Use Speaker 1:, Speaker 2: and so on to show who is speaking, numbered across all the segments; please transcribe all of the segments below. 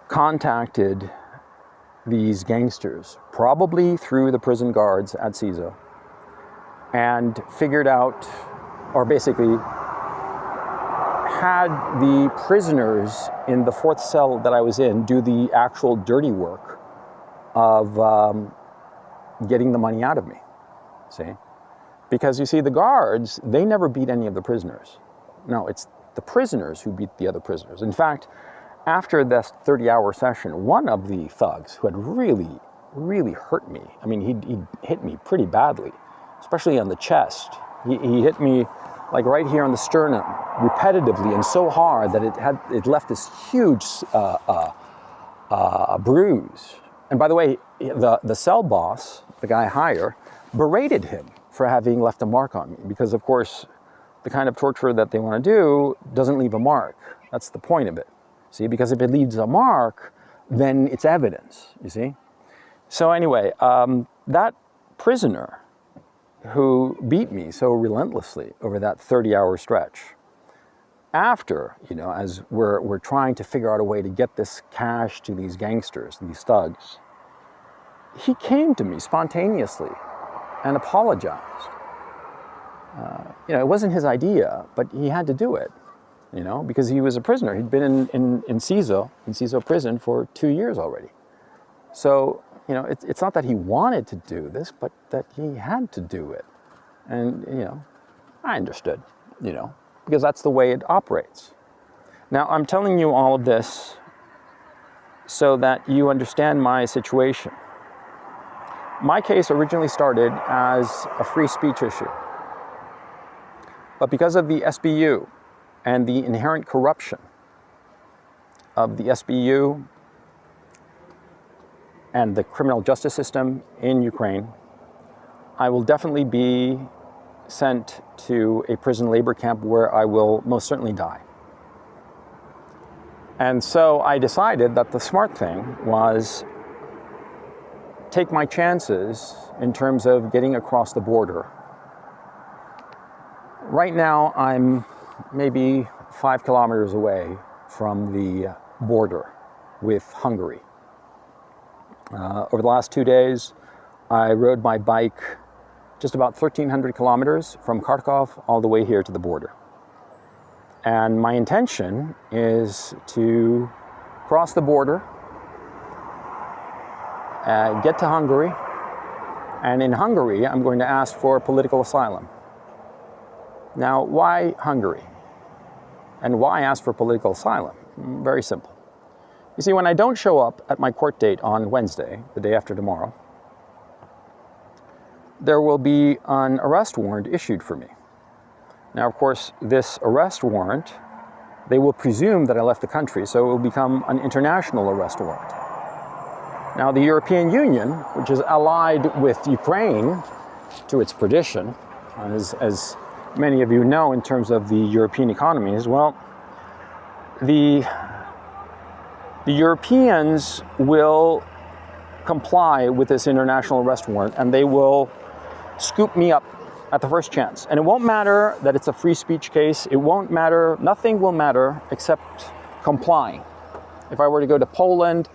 Speaker 1: contacted these gangsters, probably through the prison guards at CISO, and figured out, or basically had the prisoners in the fourth cell that I was in do the actual dirty work of getting the money out of me, see? Because you see, the guards, they never beat any of the prisoners. No, it's the prisoners who beat the other prisoners. In fact, after this 30-hour session, one of the thugs who had really, really hurt me, I mean, he hit me pretty badly, especially on the chest. He hit me like right here on the sternum, repetitively and so hard that it left this huge bruise. And by the way, the cell boss, the guy higher, berated him for having left a mark on me, because of course the kind of torture that they want to do doesn't leave a mark. That's the point of it. See, because if it leaves a mark, then it's evidence, you see? So anyway, that prisoner who beat me so relentlessly over that 30-hour stretch, after, you know, as we're trying to figure out a way to get this cash to these gangsters, these thugs, he came to me spontaneously and apologized. You know, it wasn't his idea, but he had to do it, you know, because he was a prisoner. He'd been in CISO prison for 2 years already. So, you know, it's not that he wanted to do this, but that he had to do it. And, you know, I understood, you know, because that's the way it operates. Now, I'm telling you all of this so that you understand my situation. My case originally started as a free speech issue. But because of the SBU and the inherent corruption of the SBU and the criminal justice system in Ukraine, I will definitely be sent to a prison labor camp where I will most certainly die. And so I decided that the smart thing was take my chances in terms of getting across the border. Right now, I'm maybe 5 kilometers away from the border with Hungary. Over the last 2 days, I rode my bike just about 1,300 kilometers from Kharkov all the way here to the border. And my intention is to cross the border, get to Hungary, and in Hungary, I'm going to ask for political asylum. Now, why Hungary? And why ask for political asylum? Very simple. You see, when I don't show up at my court date on Wednesday, the day after tomorrow, there will be an arrest warrant issued for me. Now, of course, this arrest warrant, they will presume that I left the country, so it will become an international arrest warrant. Now, the European Union, which is allied with Ukraine to its perdition, as many of you know in terms of the European economies, well, the Europeans will comply with this international arrest warrant, and they will scoop me up at the first chance. And it won't matter that it's a free speech case. It won't matter, nothing will matter except complying. If I were to go to Poland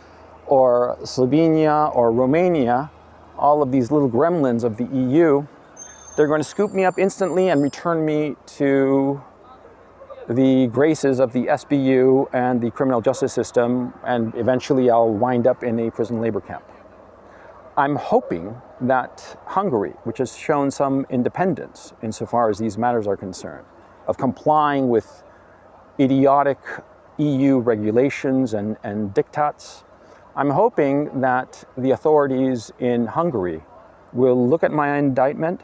Speaker 1: or Slovenia or Romania, all of these little gremlins of the EU, they're going to scoop me up instantly and return me to the graces of the SBU and the criminal justice system, and eventually I'll wind up in a prison labor camp. I'm hoping that Hungary, which has shown some independence insofar as these matters are concerned, of complying with idiotic EU regulations and diktats, I'm hoping that the authorities in Hungary will look at my indictment,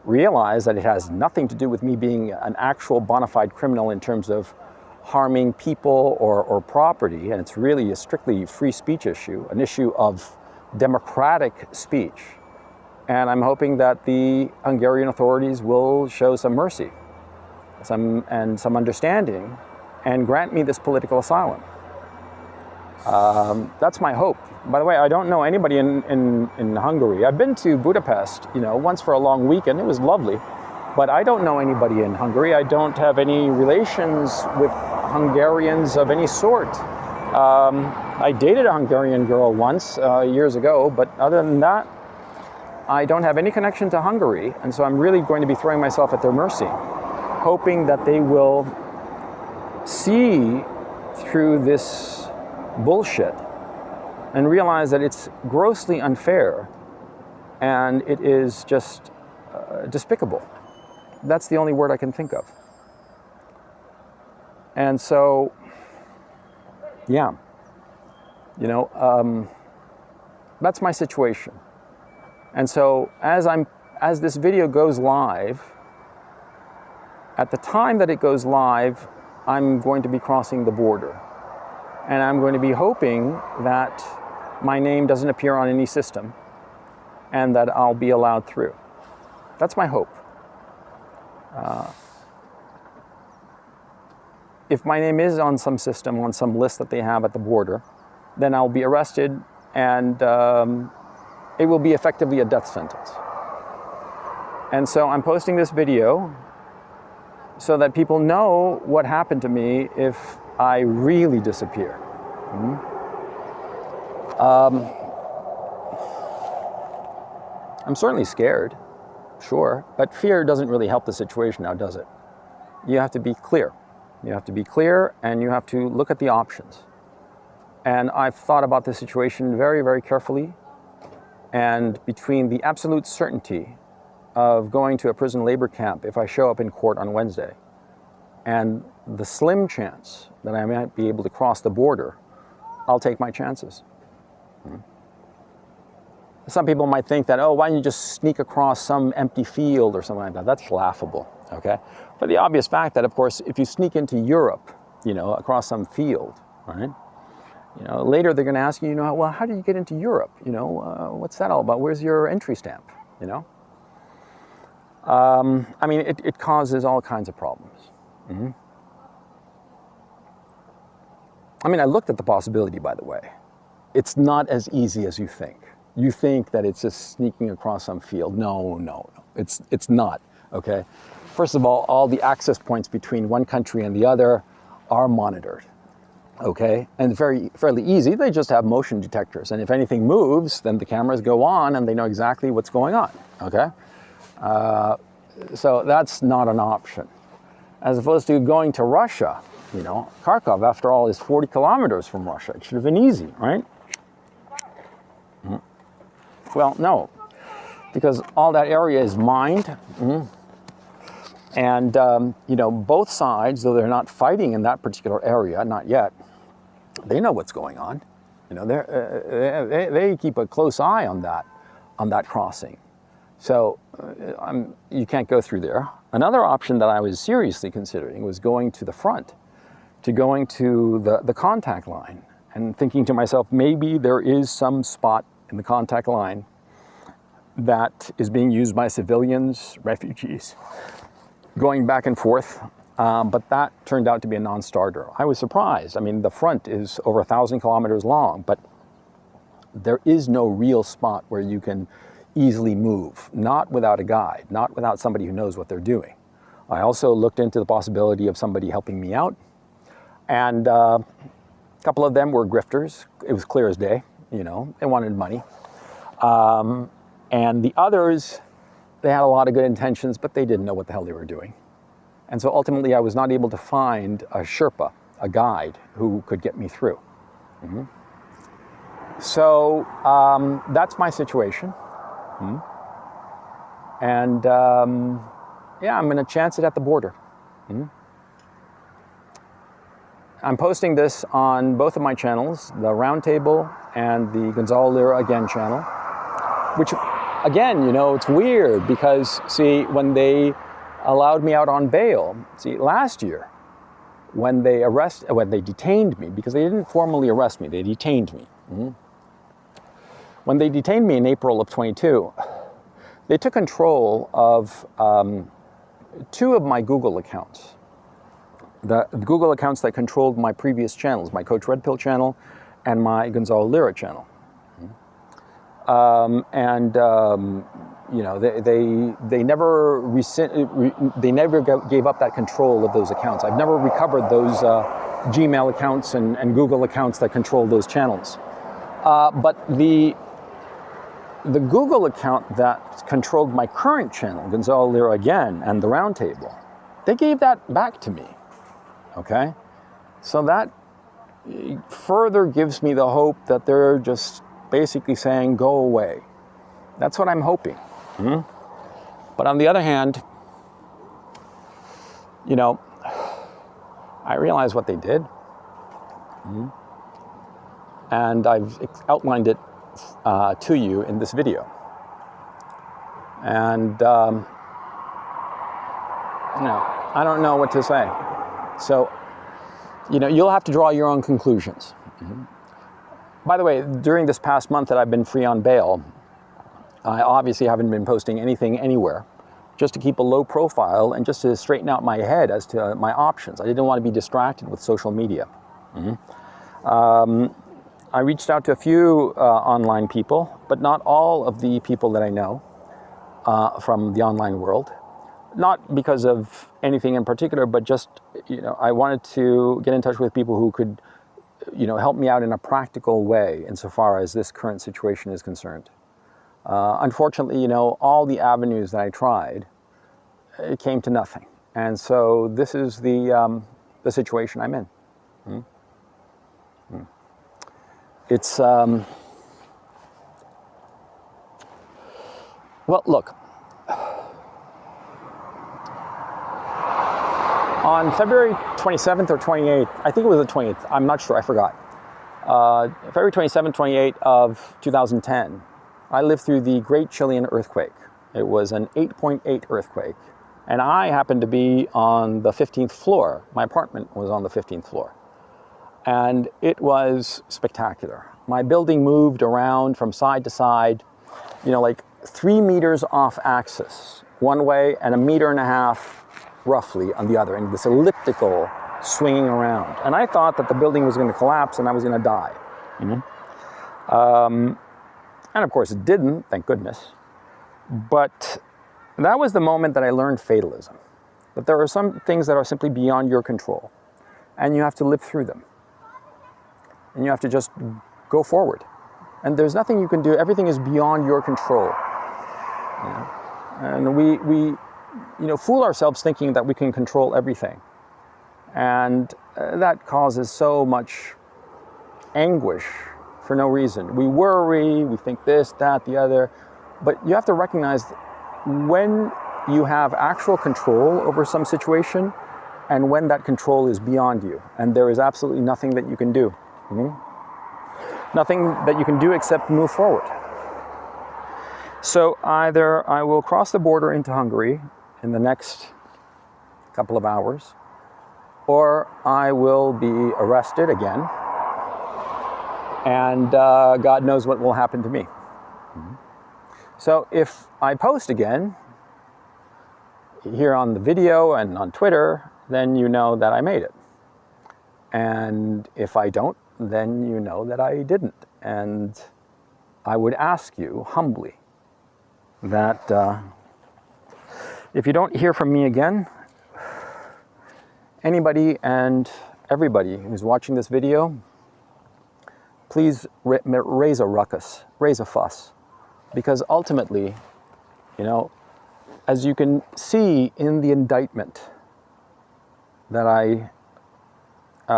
Speaker 1: realize that it has nothing to do with me being an actual bona fide criminal in terms of harming people or property, and it's really a strictly free speech issue, an issue of democratic speech. And I'm hoping that the Hungarian authorities will show some mercy and some understanding and grant me this political asylum. That's my hope. By the way, I don't know anybody in Hungary. I've been to Budapest, once for a long weekend. It was lovely, but I don't know anybody in Hungary. I don't have any relations with Hungarians of any sort. I dated a Hungarian girl once, years ago, but other than that, I don't have any connection to Hungary, and so I'm really going to be throwing myself at their mercy, hoping that they will see through this bullshit and realize that it's grossly unfair and it is just despicable. That's the only word I can think of. And so, yeah, you know, that's my situation. And so as this video goes live, at the time that it goes live, I'm going to be crossing the border. And I'm going to be hoping that my name doesn't appear on any system and that I'll be allowed through. That's my hope. If my name is on some system, on some list that they have at the border, then I'll be arrested and it will be effectively a death sentence. And so I'm posting this video so that people know what happened to me if I really disappear. I'm certainly scared, sure, but fear doesn't really help the situation now, does it? You have to be clear. You have to be clear and you have to look at the options. And I've thought about this situation very, very carefully. And between the absolute certainty of going to a prison labor camp if I show up in court on Wednesday, and the slim chance that I might be able to cross the border, I'll take my chances. Some people might think that, oh, why don't you just sneak across some empty field or something like that? That's laughable, okay? For the obvious fact that, of course, if you sneak into Europe, you know, across some field, right? You know, later they're going to ask you, you know, well, how did you get into Europe? You know, what's that all about? Where's your entry stamp? You know? I mean, it causes all kinds of problems. I mean, I looked at the possibility, by the way. It's not as easy as you think. You think that it's just sneaking across some field. No. It's not, okay? First of all the access points between one country and the other are monitored. Okay, and fairly easy. They just have motion detectors, and if anything moves, then the cameras go on, and they know exactly what's going on. Okay, so that's not an option. As opposed to going to Russia, you know, Kharkov, after all, is 40 kilometers from Russia. It should have been easy, right? Well, no, because all that area is mined. And, you know, both sides, though they're not fighting in that particular area, not yet, they know what's going on. You know, they keep a close eye on that crossing. So you can't go through there. Another option that I was seriously considering was going to the front, to going to the contact line and thinking to myself, maybe there is some spot in the contact line that is being used by civilians, refugees, going back and forth, but that turned out to be a non-starter. I was surprised. I mean, the front is over 1,000 kilometers long, but there is no real spot where you can easily move, not without a guide, not without somebody who knows what they're doing. I also looked into the possibility of somebody helping me out, and a couple of them were grifters. It was clear as day, you know, they wanted money. And the others, they had a lot of good intentions, but they didn't know what the hell they were doing. And so ultimately I was not able to find a Sherpa, a guide, who could get me through. So that's my situation. And yeah, I'm going to chance it at the border. I'm posting this on both of my channels, the Roundtable and the Gonzalo Lira Again channel, which, again, you know, it's weird because, see, when they allowed me out on bail, see, last year, when they detained me, because they didn't formally arrest me, they detained me. When they detained me in April of 22, they took control of 2 of my Google accounts. The Google accounts that controlled my previous channels, my Coach Red Pill channel and my Gonzalo Lira channel. You know, they never they never gave up that control of those accounts. I've never recovered those Gmail accounts and Google accounts that control those channels. But the Google account that controlled my current channel, Gonzalo Lira Again, and the Roundtable, they gave that back to me. Okay, so that further gives me the hope that they're just basically saying, go away. That's what I'm hoping. But on the other hand, you know, I realize what they did. And I've outlined it to you in this video. And, you know, I don't know what to say. So, you know, you'll have to draw your own conclusions. By the way, during this past month that I've been free on bail, I obviously haven't been posting anything anywhere, just to keep a low profile and just to straighten out my head as to my options. I didn't want to be distracted with social media. I reached out to a few online people, but not all of the people that I know from the online world. Not because of anything in particular, but just, you know, I wanted to get in touch with people who could, you know, help me out in a practical way insofar as this current situation is concerned. Unfortunately, you know, all the avenues that I tried, it came to nothing. And so this is the situation I'm in. It's, well, look, on February 27th or 28th, I think it was the 28th, I'm not sure, I forgot. February 27th, 28th of 2010, I lived through the Great Chilean earthquake. It was an 8.8 earthquake. And I happened to be on the 15th floor. My apartment was on the 15th floor. And it was spectacular. My building moved around from side to side, you know, like 3 meters off axis one way and 1.5 meters roughly on the other, in this elliptical swinging around. And I thought that the building was going to collapse and I was going to die. And of course it didn't, thank goodness. But that was the moment that I learned fatalism. That there are some things that are simply beyond your control. And you have to live through them. And you have to just go forward. And there's nothing you can do. Everything is beyond your control. You know? And we you know, fool ourselves thinking that we can control everything. And that causes so much anguish for no reason. We worry, we think this, that, the other. But you have to recognize when you have actual control over some situation and when that control is beyond you. And there is absolutely nothing that you can do. Nothing that you can do except move forward. So either I will cross the border into Hungary in the next couple of hours, or I will be arrested again, and God knows what will happen to me. So if I post again here on the video and on Twitter, then you know that I made it. And if I don't, then you know that I didn't. And I would ask you humbly that if you don't hear from me again, anybody and everybody who's watching this video, please raise a ruckus, raise a fuss. Because ultimately, you know, as you can see in the indictment that I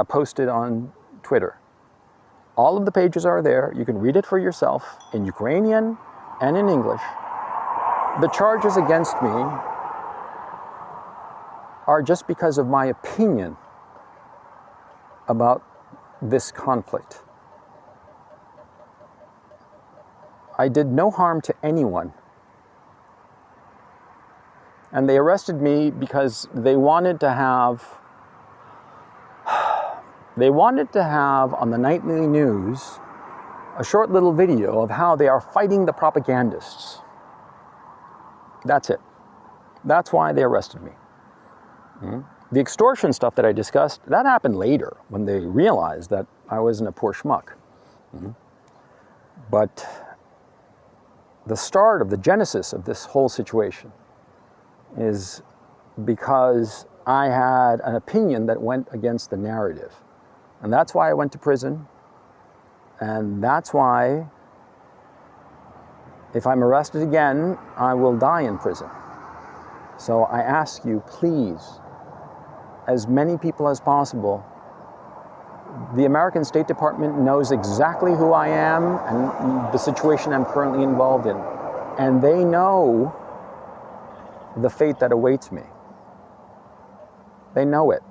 Speaker 1: posted on Twitter, all of the pages are there. You can read it for yourself in Ukrainian and in English. The charges against me are just because of my opinion about this conflict. I did no harm to anyone. And they arrested me because they wanted to have on the nightly news a short little video of how they are fighting the propagandists. That's it. That's why they arrested me. The extortion stuff that I discussed, that happened later when they realized that I wasn't a poor schmuck. But the start of the genesis of this whole situation is because I had an opinion that went against the narrative. And that's why I went to prison. And that's why, if I'm arrested again, I will die in prison. So I ask you, please, as many people as possible, the American State Department knows exactly who I am and the situation I'm currently involved in. And they know the fate that awaits me. They know it.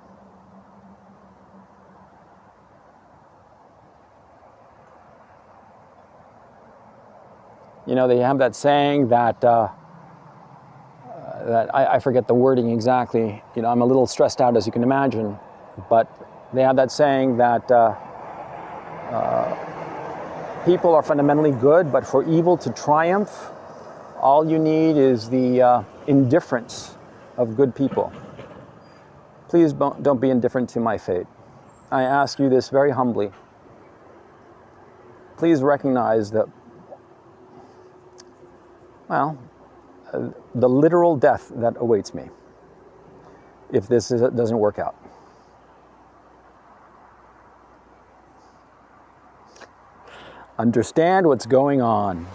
Speaker 1: You know, they have that saying that, I forget the wording exactly. You know, I'm a little stressed out, as you can imagine, but they have that saying that people are fundamentally good, but for evil to triumph, all you need is the indifference of good people. Please don't be indifferent to my fate. I ask you this very humbly. Please recognize that, well, the literal death that awaits me if this doesn't work out. Understand what's going on.